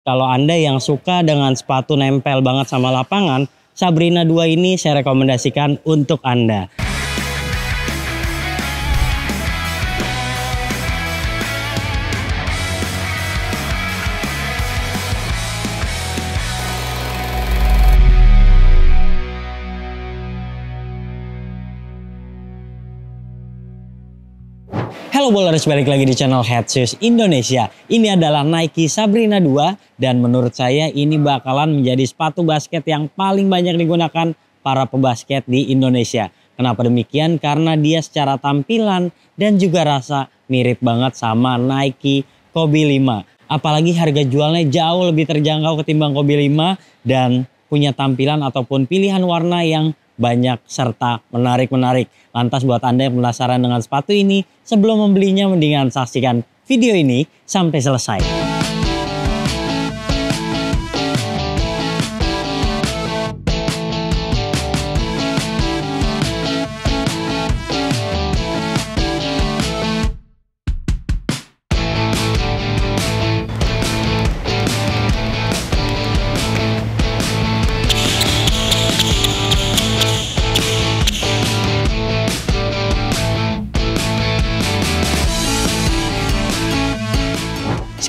Kalau Anda yang suka dengan sepatu nempel banget sama lapangan, Sabrina 2 ini saya rekomendasikan untuk Anda. Halo Bowlers, balik lagi di channel Head Shoes Indonesia. Ini adalah Nike Sabrina 2 dan menurut saya ini bakalan menjadi sepatu basket yang paling banyak digunakan para pebasket di Indonesia. Kenapa demikian? Karena dia secara tampilan dan juga rasa mirip banget sama Nike Kobe 5. Apalagi harga jualnya jauh lebih terjangkau ketimbang Kobe 5 dan punya tampilan ataupun pilihan warna yang banyak serta menarik-menarik. Lantas buat Anda yang penasaran dengan sepatu ini, sebelum membelinya mendingan saksikan video ini sampai selesai.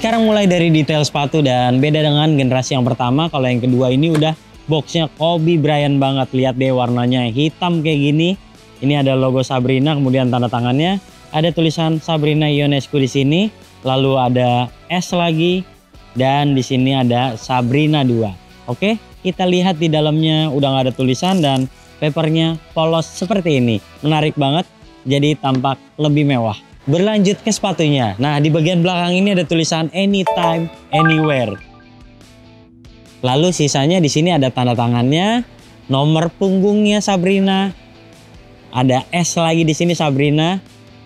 Sekarang mulai dari detail sepatu dan beda dengan generasi yang pertama. Kalau yang kedua ini udah boxnya Kobe Bryant banget. Lihat deh warnanya hitam kayak gini. Ini ada logo Sabrina, kemudian tanda tangannya. Ada tulisan Sabrina Ionescu di sini. Lalu ada S lagi dan di sini ada Sabrina 2. Oke, kita lihat di dalamnya udah nggak ada tulisan dan papernya polos seperti ini. Menarik banget, jadi tampak lebih mewah. Berlanjut ke sepatunya. Nah, di bagian belakang ini ada tulisan Anytime, Anywhere. Lalu sisanya di sini ada tanda tangannya, nomor punggungnya Sabrina, ada S lagi di sini Sabrina.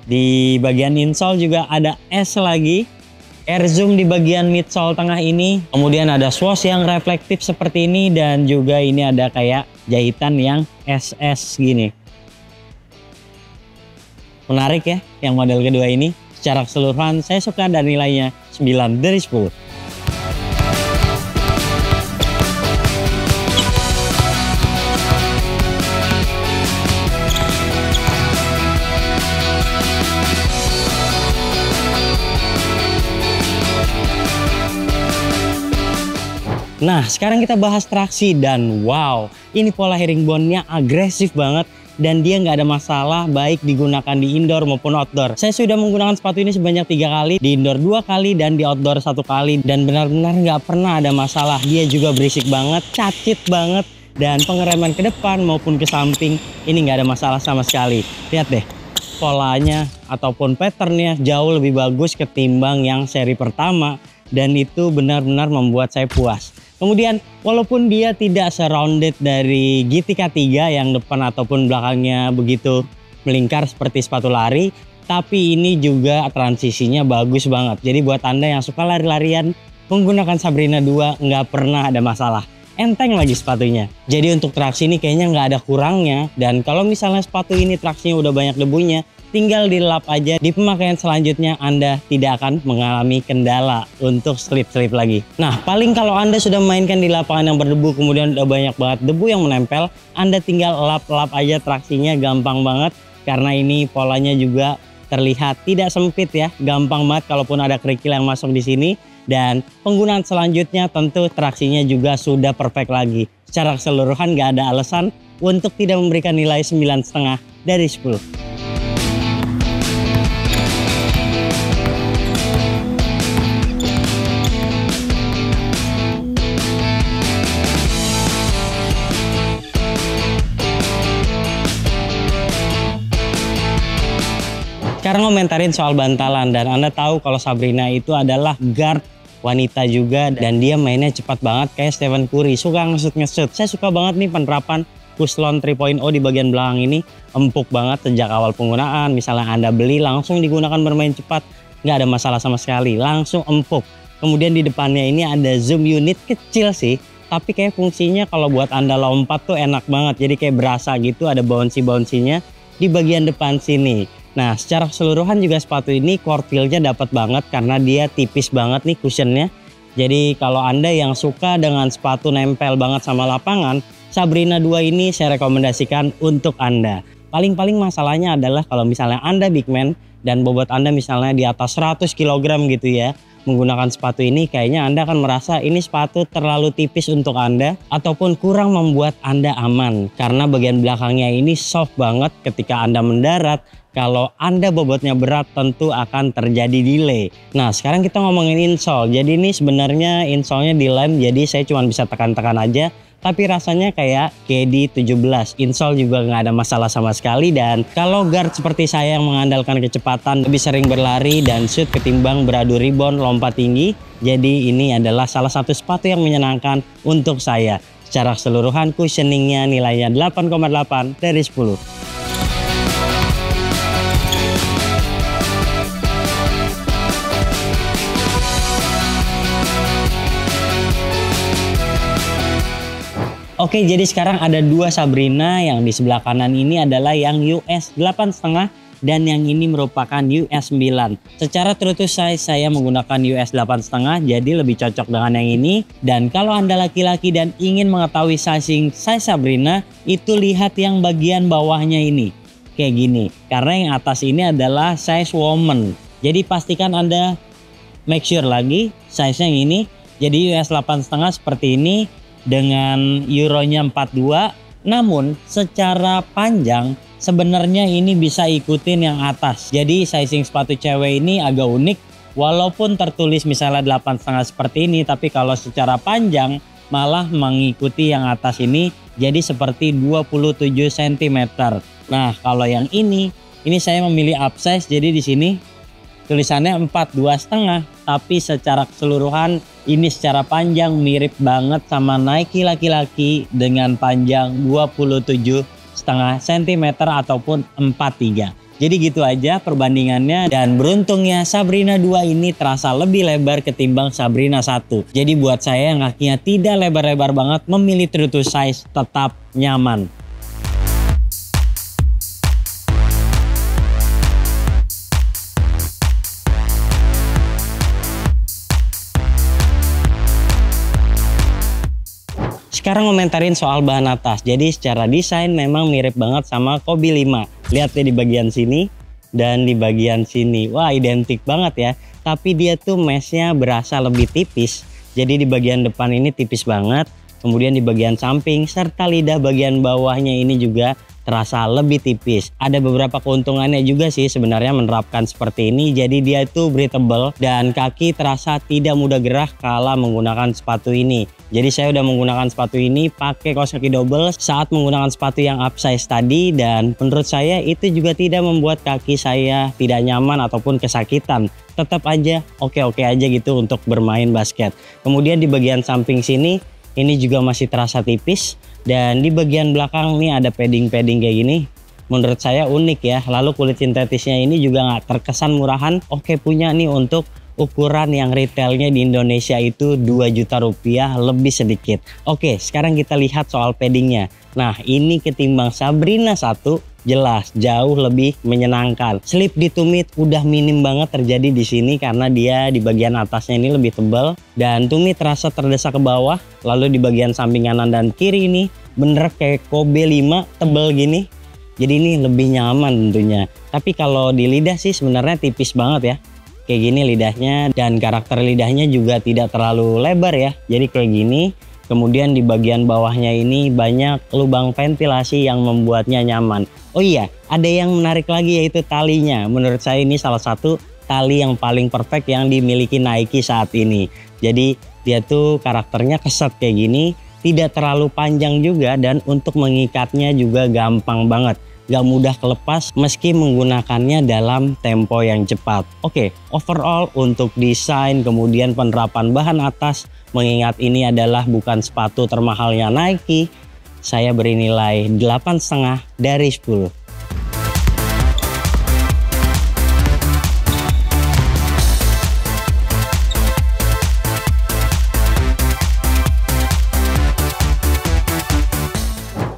Di bagian insole juga ada S lagi. Air zoom di bagian midsole tengah ini. Kemudian ada swoosh yang reflektif seperti ini dan juga ini ada kayak jahitan yang SS gini. Menarik ya yang model kedua ini. Secara keseluruhan saya suka dan nilainya 9 dari 10. Nah, sekarang kita bahas traksi dan wow, ini pola herringbone-nya agresif banget. Dan dia nggak ada masalah baik digunakan di indoor maupun outdoor. Saya sudah menggunakan sepatu ini sebanyak 3 kali, di indoor 2 kali dan di outdoor 1 kali. Dan benar-benar nggak pernah ada masalah. Dia juga berisik banget, cacit banget. Dan pengereman ke depan maupun ke samping ini nggak ada masalah sama sekali. Lihat deh, polanya ataupun patternnya jauh lebih bagus ketimbang yang seri pertama. Dan itu benar-benar membuat saya puas. Kemudian walaupun dia tidak se-rounded dari GTK 3 yang depan ataupun belakangnya begitu melingkar seperti sepatu lari, tapi ini juga transisinya bagus banget. Jadi buat Anda yang suka lari-larian menggunakan Sabrina 2 nggak pernah ada masalah. Enteng lagi sepatunya. Jadi untuk traksi ini kayaknya nggak ada kurangnya. Dan kalau misalnya sepatu ini traksinya udah banyak debunya, tinggal dilap aja. Di pemakaian selanjutnya Anda tidak akan mengalami kendala untuk slip-slip lagi. Nah, paling kalau Anda sudah memainkan di lapangan yang berdebu kemudian udah banyak banget debu yang menempel, Anda tinggal lap-lap aja traksinya, gampang banget. Karena ini polanya juga terlihat tidak sempit ya, gampang banget kalaupun ada kerikil yang masuk di sini. Dan penggunaan selanjutnya tentu traksinya juga sudah perfect lagi. Secara keseluruhan nggak ada alasan untuk tidak memberikan nilai 9,5 dari 10. Sekarang komentarin soal bantalan dan Anda tahu kalau Sabrina itu adalah guard wanita juga dan dia mainnya cepat banget kayak Stephen Curry, suka ngesut-ngesut. Saya suka banget nih penerapan Pushload 3.0 di bagian belakang ini, empuk banget sejak awal penggunaan. Misalnya Anda beli langsung digunakan bermain cepat, nggak ada masalah sama sekali, langsung empuk. Kemudian di depannya ini ada zoom unit kecil sih, tapi kayak fungsinya kalau buat Anda lompat tuh enak banget. Jadi kayak berasa gitu ada bouncy-bouncy-nya di bagian depan sini. Nah, secara keseluruhan juga sepatu ini core feel-nya dapat banget karena dia tipis banget nih cushionnya. Jadi kalau Anda yang suka dengan sepatu nempel banget sama lapangan, Sabrina 2 ini saya rekomendasikan untuk Anda. Paling-paling masalahnya adalah kalau misalnya Anda big man dan bobot Anda misalnya di atas 100 kg gitu ya, menggunakan sepatu ini kayaknya Anda akan merasa ini sepatu terlalu tipis untuk Anda ataupun kurang membuat Anda aman karena bagian belakangnya ini soft banget ketika Anda mendarat. Kalau Anda bobotnya berat tentu akan terjadi delay. Nah sekarang kita ngomongin insole. Jadi ini sebenarnya insole-nya dilem, jadi saya cuma bisa tekan-tekan aja. Tapi rasanya kayak KD17. Insole juga nggak ada masalah sama sekali. Dan kalau guard seperti saya yang mengandalkan kecepatan, lebih sering berlari dan shoot ketimbang beradu rebound lompat tinggi. Jadi ini adalah salah satu sepatu yang menyenangkan untuk saya. Secara keseluruhan cushioningnya nilainya 8,8 dari 10. Oke, jadi sekarang ada dua Sabrina. Yang di sebelah kanan ini adalah yang US 8,5 dan yang ini merupakan US 9. Secara true to size saya menggunakan US 8,5, jadi lebih cocok dengan yang ini. Dan kalau Anda laki-laki dan ingin mengetahui sizing size Sabrina, itu lihat yang bagian bawahnya ini. Kayak gini. Karena yang atas ini adalah size woman. Jadi pastikan Anda make sure lagi size-nya yang ini. Jadi US 8,5 seperti ini dengan euronya 42, namun secara panjang sebenarnya ini bisa ikutin yang atas. Jadi sizing sepatu cewek ini agak unik, walaupun tertulis misalnya 8,5 seperti ini, tapi kalau secara panjang malah mengikuti yang atas ini, jadi seperti 27 cm. Nah kalau yang ini saya memilih upsize, jadi di sini tulisannya 42,5, tapi secara keseluruhan ini secara panjang mirip banget sama Nike laki-laki dengan panjang 27,5 cm ataupun 43. Jadi gitu aja perbandingannya, dan beruntungnya Sabrina 2 ini terasa lebih lebar ketimbang Sabrina 1. Jadi buat saya yang kakinya tidak lebar-lebar banget, memilih true to size tetap nyaman. Sekarang komentarin soal bahan atas. Jadi secara desain memang mirip banget sama Kobe 5. Lihat ya di bagian sini dan di bagian sini. Wah identik banget ya. Tapi dia tuh meshnya berasa lebih tipis. Jadi di bagian depan ini tipis banget. Kemudian di bagian samping serta lidah bagian bawahnya ini juga terasa lebih tipis. Ada beberapa keuntungannya juga sih sebenarnya menerapkan seperti ini. Jadi dia itu breathable dan kaki terasa tidak mudah gerah kala menggunakan sepatu ini. Jadi saya udah menggunakan sepatu ini pakai kaos kaki double saat menggunakan sepatu yang upsize tadi, dan menurut saya itu juga tidak membuat kaki saya tidak nyaman ataupun kesakitan. Tetap aja oke-oke aja gitu untuk bermain basket. Kemudian di bagian samping sini ini juga masih terasa tipis, dan di bagian belakang nih ada padding-padding kayak gini. Menurut saya unik ya. Lalu kulit sintetisnya ini juga nggak terkesan murahan. Oke, punya nih untuk ukuran yang retailnya di Indonesia itu 2 juta rupiah lebih sedikit. Oke, sekarang kita lihat soal paddingnya. Nah ini ketimbang Sabrina 1 jelas jauh lebih menyenangkan. Slip di tumit udah minim banget terjadi di sini karena dia di bagian atasnya ini lebih tebal dan tumit terasa terdesak ke bawah. Lalu di bagian samping kanan dan kiri ini bener kayak Kobe 5 tebal gini. Jadi ini lebih nyaman tentunya. Tapi kalau di lidah sih sebenarnya tipis banget ya. Kayak gini lidahnya, dan karakter lidahnya juga tidak terlalu lebar ya. Jadi kayak gini. Kemudian di bagian bawahnya ini banyak lubang ventilasi yang membuatnya nyaman. Oh iya, ada yang menarik lagi yaitu talinya. Menurut saya ini salah satu tali yang paling perfect yang dimiliki Nike saat ini. Jadi dia tuh karakternya keset kayak gini, tidak terlalu panjang juga, dan untuk mengikatnya juga gampang banget. Gak mudah kelepas meski menggunakannya dalam tempo yang cepat. Oke, overall untuk desain kemudian penerapan bahan atas, mengingat ini adalah bukan sepatu termahalnya Nike, saya beri nilai 8,5 dari 10.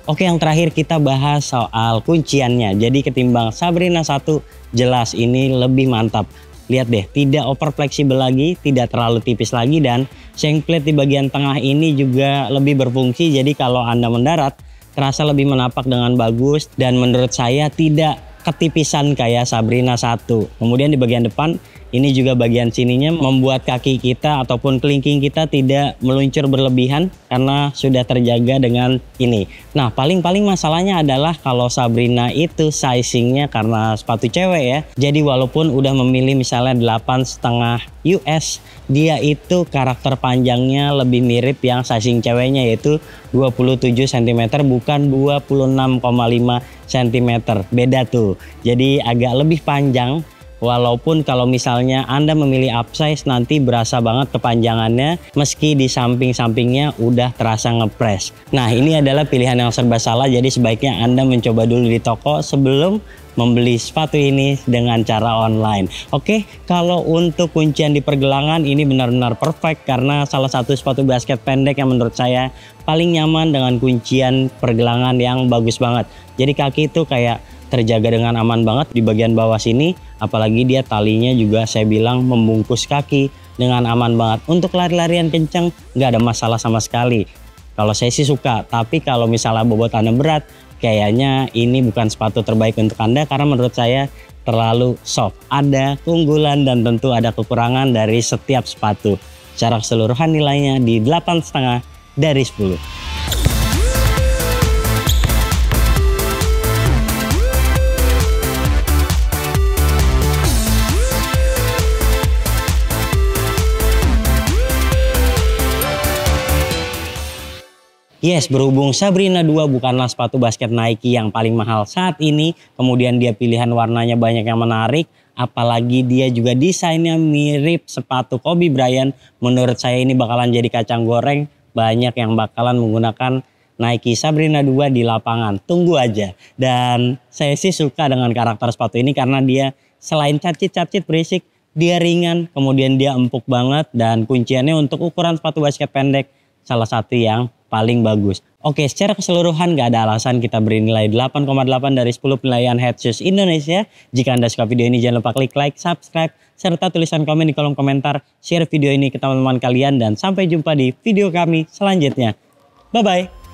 Oke, yang terakhir kita bahas soal kunciannya. Jadi ketimbang Sabrina 1 jelas ini lebih mantap. Lihat deh, tidak over fleksibel lagi, tidak terlalu tipis lagi, dan shank plate di bagian tengah ini juga lebih berfungsi. Jadi kalau Anda mendarat, terasa lebih menapak dengan bagus dan menurut saya tidak ketipisan kayak Sabrina 1. Kemudian di bagian depan, ini juga bagian sininya membuat kaki kita ataupun kelingking kita tidak meluncur berlebihan karena sudah terjaga dengan ini. Nah, paling masalahnya adalah kalau Sabrina itu sizingnya karena sepatu cewek ya. Jadi walaupun udah memilih misalnya 8,5 US, dia itu karakter panjangnya lebih mirip yang sizing ceweknya, yaitu 27 cm bukan 26,5 cm. Beda tuh. Jadi agak lebih panjang. Walaupun kalau misalnya Anda memilih upsize nanti berasa banget kepanjangannya meski di samping-sampingnya udah terasa ngepres. Nah, ini adalah pilihan yang serba salah, jadi sebaiknya Anda mencoba dulu di toko sebelum membeli sepatu ini dengan cara online. Oke, kalau untuk kuncian di pergelangan ini benar-benar perfect karena salah satu sepatu basket pendek yang menurut saya paling nyaman dengan kuncian pergelangan yang bagus banget. Jadi kaki itu kayak terjaga dengan aman banget di bagian bawah sini, apalagi dia talinya juga saya bilang membungkus kaki dengan aman banget. Untuk lari-larian kencang nggak ada masalah sama sekali. Kalau saya sih suka, tapi kalau misalnya bobot Anda berat, kayaknya ini bukan sepatu terbaik untuk Anda karena menurut saya terlalu soft. Ada keunggulan dan tentu ada kekurangan dari setiap sepatu. Secara keseluruhan nilainya di 8,5 dari 10. Yes, berhubung Sabrina 2 bukanlah sepatu basket Nike yang paling mahal saat ini, kemudian dia pilihan warnanya banyak yang menarik, apalagi dia juga desainnya mirip sepatu Kobe Bryant, menurut saya ini bakalan jadi kacang goreng, banyak yang bakalan menggunakan Nike Sabrina 2 di lapangan. Tunggu aja. Dan saya sih suka dengan karakter sepatu ini karena dia selain cacit-cacit berisik, dia ringan, kemudian dia empuk banget, dan kunciannya untuk ukuran sepatu basket pendek salah satu yang paling bagus. Oke, secara keseluruhan gak ada alasan kita beri nilai 8,8 dari 10 penilaian Head Shoes Indonesia. Jika Anda suka video ini jangan lupa klik like, subscribe, serta tulisan komen di kolom komentar. Share video ini ke teman-teman kalian dan sampai jumpa di video kami selanjutnya. Bye-bye.